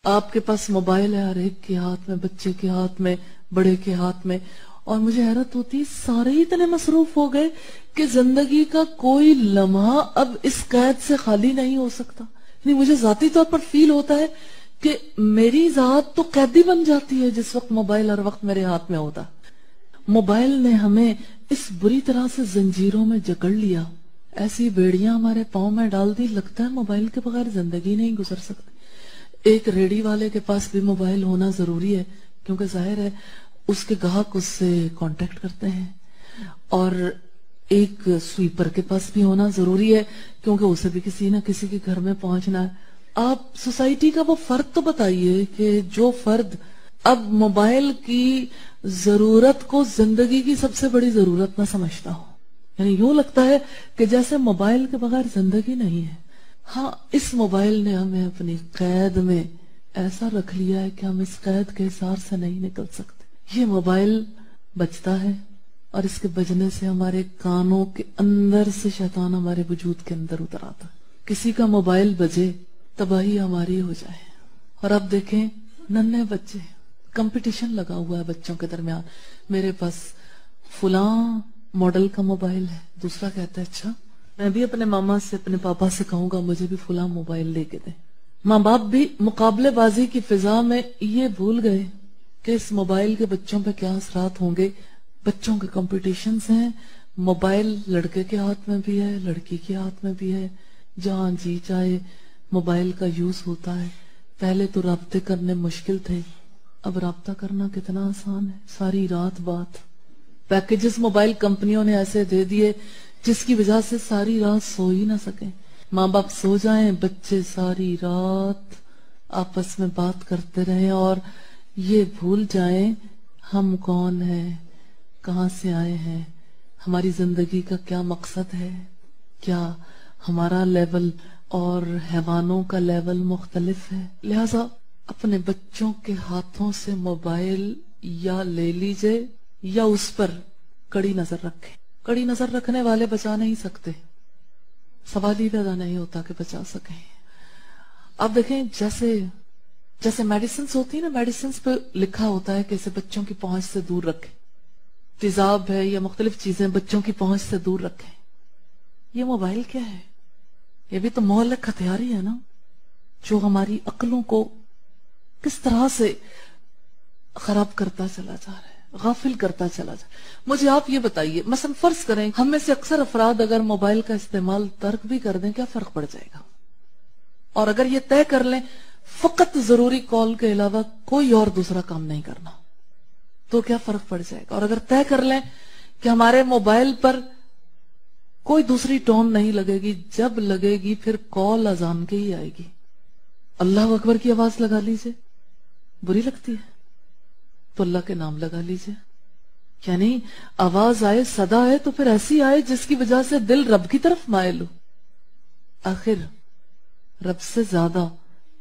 آپ کے پاس موبائل ہے، ہر ایک کے ہاتھ میں، بچے کے ہاتھ میں، بڑے کے ہاتھ میں، اور مجھے حیرت ہوتی ہے سارے ہی اتنے مصروف ہو گئے کہ زندگی کا کوئی لمحہ اب اس قید سے خالی نہیں ہو سکتا. یعنی مجھے ذاتی طور پر فیل ہوتا ہے کہ میری ذات تو قیدی بن جاتی ہے جس وقت موبائل ہر وقت میرے ہاتھ میں ہوتا. موبائل نے ہمیں اس بری طرح سے زنجیروں میں جکڑ لیا، ایسی بیڑیاں ہمارے پاؤں میں ڈال دی، لگتا ہے موبائل کے بغیر زندگی نہیں گزر سکتی. ایک ریڈی والے کے پاس بھی موبائل ہونا ضروری ہے کیونکہ ظاہر ہے اس کے گاہک اس سے کانٹیکٹ کرتے ہیں، اور ایک سویپر کے پاس بھی ہونا ضروری ہے کیونکہ اسے بھی کسی نہ کسی کے گھر میں پہنچنا ہے. آپ سوسائٹی کا وہ فرد تو بتائیے کہ جو فرد اب موبائل کی ضرورت کو زندگی کی سب سے بڑی ضرورت نہ سمجھتا ہو. یعنی یوں لگتا ہے کہ جیسے موبائل کے بغیر زندگی نہیں ہے. ہاں، اس موبائل نے ہمیں اپنی قید میں ایسا رکھ لیا ہے کہ ہم اس قید کے حصار سے نہیں نکل سکتے. یہ موبائل بجتا ہے اور اس کے بجنے سے ہمارے کانوں کے اندر سے شیطان ہمارے وجود کے اندر اتر آتا. کسی کا موبائل بجے تباہی ہماری ہو جائے. اور اب دیکھیں ننھے بچے، کمپٹیشن لگا ہوا ہے بچوں کے درمیان، میرے پاس فلاں ماڈل کا موبائل ہے، دوسرا کہتا ہے اچھا میں بھی اپنے ماما سے اپنے پاپا سے کہوں گا مجھے بھی فلاں موبائل لے کے دیں. ماں باپ بھی مقابلے بازی کی فضا میں یہ بھول گئے کہ اس موبائل کے بچوں پہ کیا اثرات ہوں گے. بچوں کے کمپٹیشنز ہیں، موبائل لڑکے کے ہاتھ میں بھی ہے، لڑکی کے ہاتھ میں بھی ہے، جہاں جی چاہے موبائل کا یوز ہوتا ہے. پہلے تو رابطے کرنے مشکل تھے، اب رابطہ کرنا کتنا آسان ہے. ساری رات بات، پیکیجز موبائل کمپنیوں نے ایسے دے دیے جس کی وجہ سے ساری رات سو ہی نہ سکیں. ماں باپ سو جائیں، بچے ساری رات آپس میں بات کرتے رہیں اور یہ بھول جائیں ہم کون ہیں، کہاں سے آئے ہیں، ہماری زندگی کا کیا مقصد ہے، کیا ہمارا لیول اور حیوانوں کا لیول مختلف ہے. لہذا اپنے بچوں کے ہاتھوں سے موبائل یا لے لیجئے یا اس پر کڑی نظر رکھیں. کڑی نظر رکھنے والے بچا نہیں سکتے، سوال ہی پیدا نہیں ہوتا کہ بچا سکیں. اب دیکھیں جیسے میڈیسنز ہوتی ہیں نا، میڈیسنز پہ لکھا ہوتا ہے کہ اسے بچوں کی پہنچ سے دور رکھیں، تیزاب ہے یا مختلف چیزیں بچوں کی پہنچ سے دور رکھیں. یہ موبائل کیا ہے؟ یہ بھی تو مہلک ہتھیار ہی ہے نا، جو ہماری عقلوں کو کس طرح سے خراب کرتا چلا جا رہا ہے، غافل کرتا چلا جا رہا ہے. مجھے آپ یہ بتائیے، مثلا فرض کریں ہم میں سے اکثر افراد اگر موبائل کا استعمال ترک بھی کر دیں، کیا فرق پڑ جائے گا؟ اور اگر یہ طے کر لیں فقط ضروری کال کے علاوہ کوئی اور دوسرا کام نہیں کرنا، تو کیا فرق پڑ جائے گا؟ اور اگر طے کر لیں کہ ہمارے موبائل پر کوئی دوسری ٹون نہیں لگے گی، جب لگے گی پھر کال اذان کے ہی آئے گی، اللہ اکبر کی آواز لگا لیجئے، بری لگتی ہے تو اللہ کے نام لگا لیجئے. یعنی آواز آئے، صدا ہے تو پھر ایسی آئے جس کی وجہ سے دل رب کی طرف مائل ہو. آخر رب سے زیادہ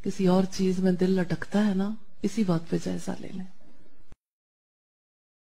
کسی اور چیز میں دل لٹکتا ہے نا، اسی بات پہ جائزہ لے لیں.